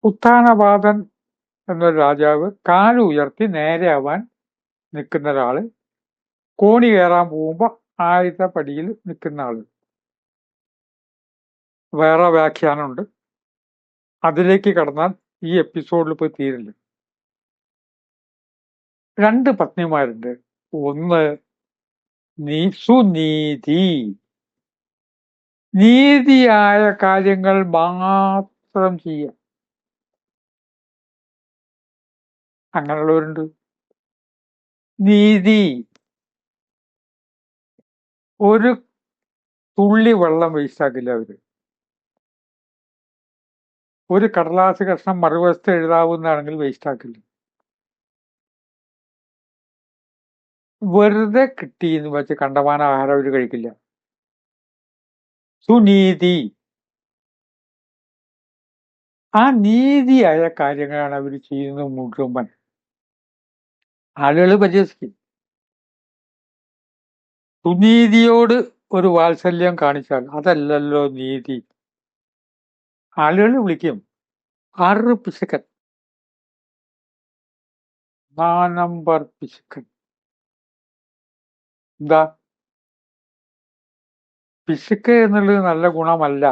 ഉത്ഥാനപാതൻ എന്നൊരു രാജാവ് കാല് ഉയർത്തി നേരെ ആവാൻ നിൽക്കുന്ന ഒരാള്, കോണി കയറാൻ പോകുമ്പോ ആദ്യത്തെ പടിയിൽ നിൽക്കുന്ന ആള്. വേറെ വ്യാഖ്യാനമുണ്ട്. അതിലേക്ക് കടന്നാൽ ഈ എപ്പിസോഡിൽ പോയി തീരില്ല. 2 പത്നിമാരുണ്ട്. ഒന്ന് സുനീതി, നീതിയായ കാര്യങ്ങൾ മാത്രം ചെയ്യാം. അങ്ങനെയുള്ളവരുണ്ട്. നീതി, ഒരു തുള്ളി വെള്ളം വേസ്റ്റാക്കില്ല അവര്. ഒരു കടലാസ് കഷ്ണം മറുവശത്ത് എഴുതാവുന്നതാണെങ്കിൽ വേസ്റ്റാക്കില്ല. വെറുതെ കിട്ടിയെന്ന് വെച്ച് കണ്ടമാന ആഹാരം അവര് കഴിക്കില്ല. സുനീതി, ആ നീതിയായ കാര്യങ്ങളാണ് അവർ ചെയ്യുന്നത് മുഴുവൻ. ആളുകൾ പരിഹസിക്കും. സുനീതിയോട് ഒരു വാത്സല്യം കാണിച്ചാൽ അതല്ലല്ലോ നീതി. ആളുകൾ വിളിക്കും 6 പിശുക്കൻ, 4 നമ്പർ പിശുക്കൻ. എന്താ പിശുക്ക് എന്നുള്ളത്? നല്ല ഗുണമല്ല.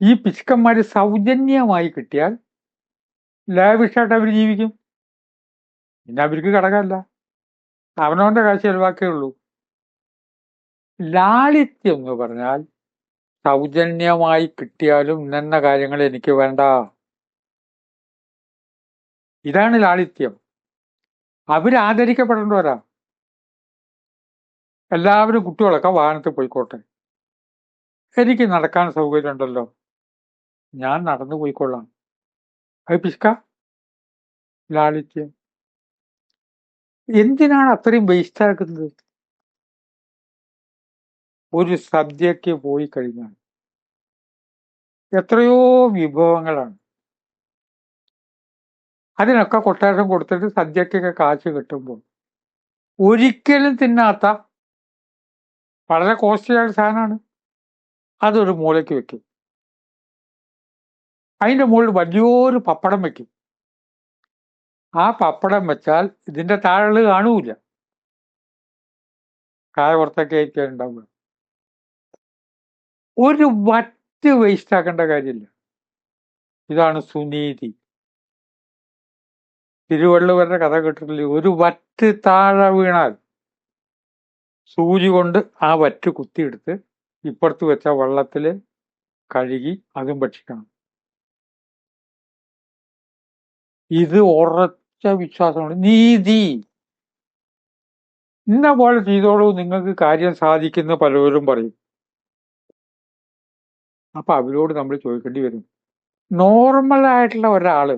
ഈ പിശുക്കന്മാര് സൗജന്യമായി കിട്ടിയാൽ ലാവിഷായിട്ട് അവർ ജീവിക്കും. പിന്നെ അവർക്ക് ഘടകമല്ല, അവനവന്റെ കാശ് ചെലവാക്കേ ഉള്ളൂ. ലാളിത്യം എന്ന് പറഞ്ഞാൽ സൗജന്യമായി കിട്ടിയാലും ഇന്ന കാര്യങ്ങൾ എനിക്ക് വേണ്ട, ഇതാണ് ലാളിത്യം. അവരാദരിക്കപ്പെടേണ്ടവരാ. എല്ലാവരും കുട്ടികളൊക്കെ വാഹനത്തിൽ പോയിക്കോട്ടെ, എനിക്ക് നടക്കാൻ സൗകര്യം ഉണ്ടല്ലോ, ഞാൻ നടന്നു പോയിക്കൊള്ളാം. അത് പിശുക്ക? ലാളിത്യം. എന്തിനാണ് അത്രയും വേസ്റ്റാക്കുന്നത്? ഒരു സദ്യക്ക് പോയി കഴിഞ്ഞാൽ എത്രയോ വിഭവങ്ങളാണ്. അതിനൊക്കെ കൊട്ടേഷൻ കൊടുത്തിട്ട് സദ്യക്കൊക്കെ കാശ് കിട്ടുമ്പോൾ ഒരിക്കലും തിന്നാത്ത വളരെ കോസ്റ്റ്ലിയായ സാധനമാണ്, അതൊരു മൂലയ്ക്ക് വെക്കും. അതിന്റെ മുകളിൽ വലിയൊരു പപ്പടം വെക്കും. ആ പപ്പടം വെച്ചാൽ ഇതിന്റെ താഴെ കാണൂല, കായ പുറത്തൊക്കെ ആയിരിക്കാൻ ഉണ്ടാവുക. ഒരു വറ്റ് വേസ്റ്റ് ആക്കേണ്ട കാര്യമില്ല. ഇതാണ് സുനീതി. തിരുവള്ളുവരുടെ കഥ കേട്ടിട്ടില്ലേ? ഒരു വറ്റ് താഴെ വീണാൽ സൂചി കൊണ്ട് ആ വറ്റ് കുത്തിയെടുത്ത് ഇപ്പുറത്ത് വെച്ച വെള്ളത്തില് കഴുകി അതും ഭക്ഷിക്കണം. ഇത് ഉറച്ച വിശ്വാസമാണ്. നീതി. ഇന്ന പോലെ ചെയ്തോളൂ, നിങ്ങൾക്ക് കാര്യം സാധിക്കുന്ന പലരും പറയും. അപ്പൊ അവരോട് നമ്മൾ ചോദിക്കേണ്ടി വരും, നോർമലായിട്ടുള്ള ഒരാള്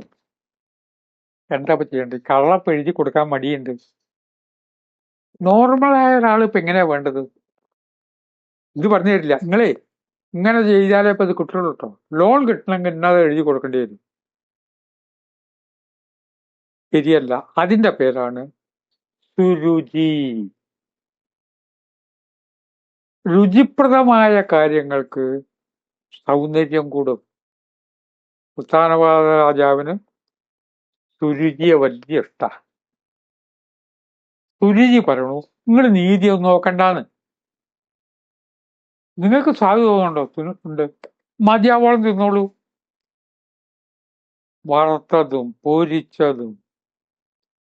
എന്താ ചെയ്യേണ്ടത്? കള്ളപ്പ് എഴുതി കൊടുക്കാൻ മടിയുണ്ട്. നോർമലായ ഒരാൾ ഇപ്പൊ എങ്ങനെയാ വേണ്ടത്? ഇത് പറഞ്ഞു തരില്ല. നിങ്ങളെ ഇങ്ങനെ ചെയ്താലേ ഇപ്പൊ ഇത് കിട്ടുള്ളൂ കേട്ടോ, ലോൺ കിട്ടണമെങ്കിൽ ഇന്നത് എഴുതി കൊടുക്കേണ്ടി വരും. ശരിയല്ല. അതിന്റെ പേരാണ് സുരുചി. രുചിപ്രദമായ കാര്യങ്ങൾക്ക് സൗന്ദര്യം കൂടും. ഉത്ഥാനപാത രാജാവിന് സുരുചിയെ വലിയ ഇഷ്ട. സുരുചി പറയണു, നിങ്ങൾ നീതി ഒന്നും നോക്കണ്ടാന്ന്. നിങ്ങൾക്ക് സ്വാദ് തോന്നുന്നുണ്ടോ? ഉണ്ട്, മതിയാവോളം തിന്നോളൂ. വറുത്തതും പൊരിച്ചതും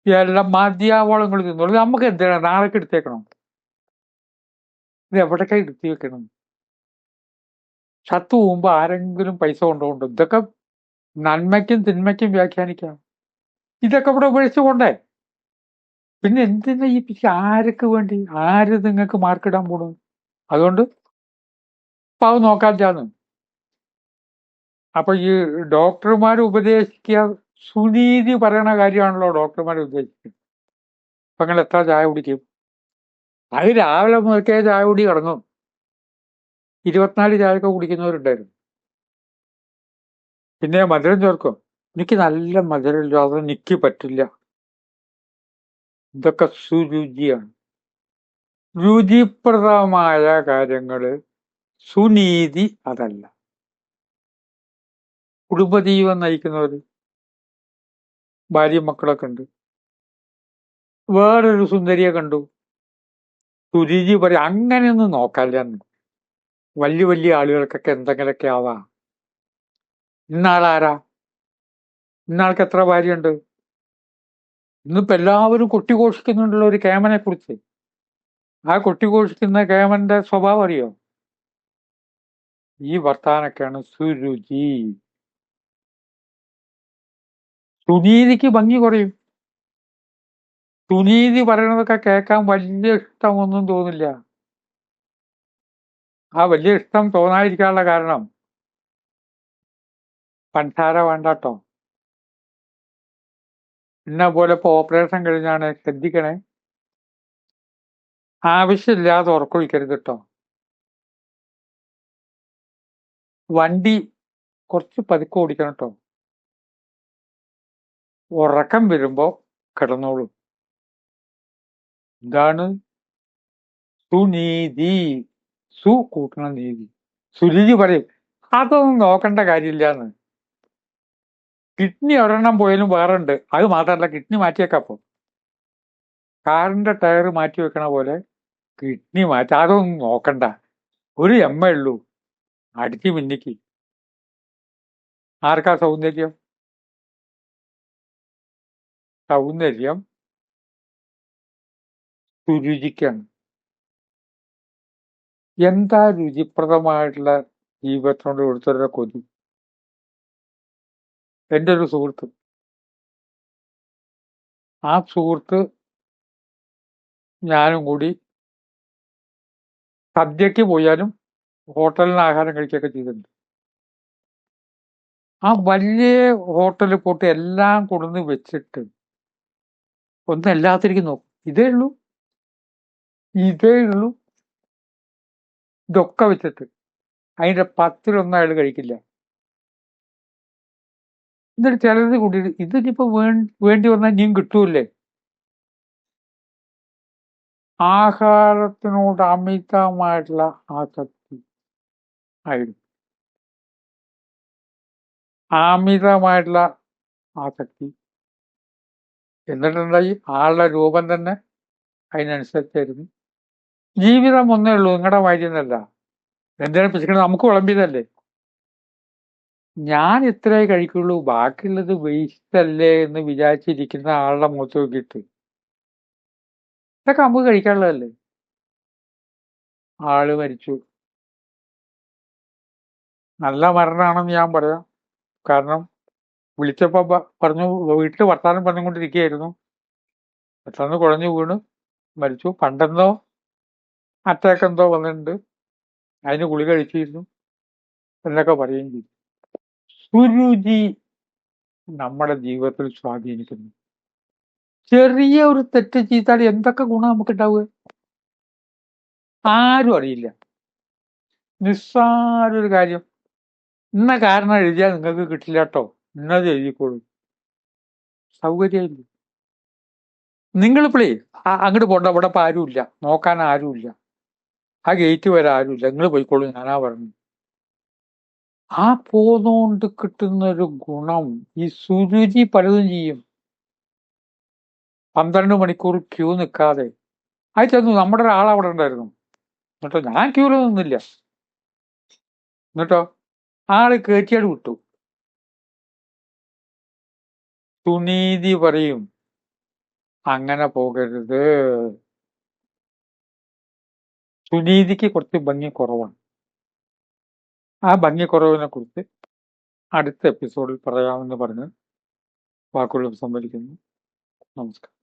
എല്ലാം മതിയാവോളം നിങ്ങൾ തിന്നോളൂ. നമുക്ക് എന്തിനാ നാളേക്ക് എടുത്തേക്കണം? ഇത് എവിടേക്കാ എടുത്തി വെക്കണം? ചത്തു പോകുമ്പോ ആരെങ്കിലും പൈസ കൊണ്ടുപോകുന്നുണ്ടോ? ഇതൊക്കെ നന്മയ്ക്കും തിന്മയ്ക്കും വ്യാഖ്യാനിക്കാം. ഇതൊക്കെ ഇവിടെ ഉപേക്ഷിച്ചു കൊണ്ടേ. പിന്നെ എന്തിനാ ഈ ആർക്ക് വേണ്ടി? ആര് നിങ്ങൾക്ക് മാർക്കിടാൻ പോണു? അതുകൊണ്ട് പാവം നോക്കാച്ചാന്ന്. അപ്പൊ ഈ ഡോക്ടർമാർ ഉപദേശിക്കുക സുനീതി പറയണ കാര്യമാണല്ലോ ഡോക്ടർമാർ ഉദ്ദേശിക്കുന്നത്. അപ്പൊ നിങ്ങൾ എത്ര ചായ കുടിക്കും? അത് രാവിലെ മുതൽക്കേ ചായ കുടി കിടങ്ങും. 24 ചായയൊക്കെ കുടിക്കുന്നവരുണ്ടായിരുന്നു. പിന്നെ മധുരം ചേർക്കും. എനിക്ക് നല്ല മധുരമില്ലാതെ എനിക്ക് പറ്റില്ല. ഇതൊക്കെ സുരുചിയാണ്. രുചിപ്രദമായ കാര്യങ്ങള് സുനീതി അതല്ല. കുടുംബജീവൻ നയിക്കുന്നവര്, ഭാര്യയും മക്കളൊക്കെ ഉണ്ട്. വേറൊരു സുന്ദരിയെ കണ്ടു, സുരുചി പറയും അങ്ങനെയൊന്നും നോക്കാല്ലെന്ന്. വലിയ വലിയ ആളുകൾക്കൊക്കെ എന്തെങ്കിലുമൊക്കെ ആവാം. ഇന്നാളാരാ? ഇന്നാൾക്ക് എത്ര ഭാര്യയുണ്ട്? ഇന്നിപ്പോ എല്ലാവരും കൊട്ടിഘോഷിക്കുന്നുണ്ടല്ലോ ഒരു കേമനെ കുറിച്ച്. ആ കൊട്ടിഘോഷിക്കുന്ന കേമന്റെ സ്വഭാവം അറിയോ? ഈ വർത്താനൊക്കെയാണ് സുരുചി. സുനീതിക്ക് ഭംഗി കുറയും. സുനീതി പറയണതൊക്കെ കേൾക്കാൻ വലിയ ഇഷ്ടമൊന്നും തോന്നില്ല. ആ വലിയ ഇഷ്ടം തോന്നാതിരിക്കാനുള്ള കാരണം പഞ്ചാര വേണ്ടാട്ടോ. എന്നെ പോലെ ഇപ്പൊ ഓപ്പറേഷൻ കഴിഞ്ഞാണ്, ശ്രദ്ധിക്കണേ, ആവശ്യമില്ലാതെ ഉറക്കൊഴിക്കരുത് കേട്ടോ. വണ്ടി കുറച്ച് പതുക്കെ ഓടിക്കണം കേട്ടോ. ഉറക്കം വരുമ്പോ കിടന്നോളൂ. ഇതാണ് സുനീതി. സു കൂട്ടണം നീതി. സുരുചി പറയും അതൊന്നും നോക്കേണ്ട കാര്യമില്ലാന്ന്. കിഡ്നി ഒരെണ്ണം പോയാലും വേറെ ഉണ്ട്. അത് മാത്രമല്ല, കിഡ്നി മാറ്റിയേക്കപ്പോ കാറിന്റെ ടയർ മാറ്റി വെക്കണ പോലെ കിഡ്നി മാറ്റി, അതൊന്നും നോക്കണ്ട. ഒരു ഉള്ളൂ, അടിച്ചു മിന്നിക്ക്. ആർക്കാ സൗന്ദര്യം? സൗന്ദര്യം സുരുചിക്കാണ്. എന്താ രുചിപ്രദമായിട്ടുള്ള ജീവിതത്തിനോട് കൊടുത്തൊരു കൊതി. എൻ്റെ ഒരു സുഹൃത്ത്, ആ സുഹൃത്ത് ഞാനും കൂടി സദ്യക്ക് പോയാലും ഹോട്ടലിൽ നിന്ന് ആഹാരം കഴിക്കുകയൊക്കെ ചെയ്തിട്ടുണ്ട്. ആ വലിയ ഹോട്ടലിൽ പോയിട്ട് എല്ലാം കൊണ്ടുവന്ന് വെച്ചിട്ട് ഒന്ന് എല്ലാത്തിരിക്കും നോക്കും. ഇതേ ഉള്ളൂ, ഇതൊക്കെ വെച്ചിട്ട് അതിന്റെ 10-1 അയാൾ കഴിക്കില്ല. എന്നിട്ട് ചിലത് കൂടി ഇതിനിപ്പോ വേണ്ടി വന്നാൽ നീ കിട്ടൂല്ലേ. ആഹാരത്തിനോട് അമിതമായിട്ടുള്ള ആസക്തി ആയിരുന്നു. അമിതമായിട്ടുള്ള ആസക്തി എന്നിട്ടുണ്ടായി ആളുടെ രൂപം തന്നെ അതിനനുസരിച്ചായിരുന്നു. ജീവിതം ഒന്നേ ഉള്ളൂ, നിങ്ങളുടെ മാതിരിയൊന്നല്ല. എന്തിനാ പിശിക്കണത്? നമുക്ക് വിളമ്പിയതല്ലേ. ഞാൻ ഇത്രേ കഴിക്കുള്ളൂ, ബാക്കിയുള്ളത് വേസ്റ്റ് അല്ലേ എന്ന് വിചാരിച്ചിരിക്കുന്ന ആളുടെ മുഖത്ത് നോക്കിയിട്ട് ഇതൊക്കെ നമുക്ക് കഴിക്കാനുള്ളതല്ലേ. ആള് മരിച്ചു. നല്ല മരണമാണെന്ന് ഞാൻ പറയാം. കാരണം വിളിച്ചപ്പോ പറഞ്ഞു, വീട്ടിൽ വർത്താനം പറഞ്ഞുകൊണ്ടിരിക്കുകയായിരുന്നു, പെട്ടെന്ന് കുഴഞ്ഞു വീണ് മരിച്ചു. പണ്ടെന്തോ അറ്റാക്ക് എന്തോ വന്നിട്ടുണ്ട്, അതിന് ഗുളിക കഴിച്ചിരുന്നു എന്നൊക്കെ പറയുകയും ചെയ്തു. സുരുചി നമ്മുടെ ജീവിതത്തിൽ സ്വാധീനിക്കുന്നു. ചെറിയ ഒരു തെറ്റ് ചെയ്താൽ എന്തൊക്കെ ഗുണം നമുക്ക് ഉണ്ടാവുക ആരും അറിയില്ല. നിസ്സാരൊരു കാര്യം, ഇന്ന കാരണം എഴുതിയാൽ നിങ്ങൾക്ക് കിട്ടില്ല കേട്ടോ, ഇന്നത് എഴുതിക്കോളൂ. സൗകര്യമില്ല. നിങ്ങളിപ്പോഴേ അങ്ങോട്ട് പോണ്ട, ഇവിടെ ഇപ്പം ആരുമില്ല, നോക്കാൻ ആരുമില്ല, ആ ഗേറ്റ് വരെ ആരുമില്ല, നിങ്ങൾ പോയിക്കോളൂ, ഞാനാ പറഞ്ഞു. ആ പോന്നോണ്ട് കിട്ടുന്നൊരു ഗുണം ഈ സുരുചി പലതും ചെയ്യും. 12 മണിക്കൂർ ക്യൂ നിൽക്കാതെ അത് ചെന്നു. നമ്മുടെ ഒരാൾ അവിടെ ഉണ്ടായിരുന്നു, എന്നിട്ടോ ഞാൻ ക്യൂല് നിന്നില്ല. എന്നിട്ടോ ആള് കയറ്റിയാട് വിട്ടു. സുനീതി പറയും അങ്ങനെ പോകരുത്. സുനീതിക്ക് കുറച്ച് ഭംഗി കുറവാണ്. ആ ഭംഗി കുറവിനെ കുറിച്ച് അടുത്ത എപ്പിസോഡിൽ പറയാമെന്ന് പറഞ്ഞ് വാക്കുകൾ സംഭരിക്കുന്നു. നമസ്കാരം.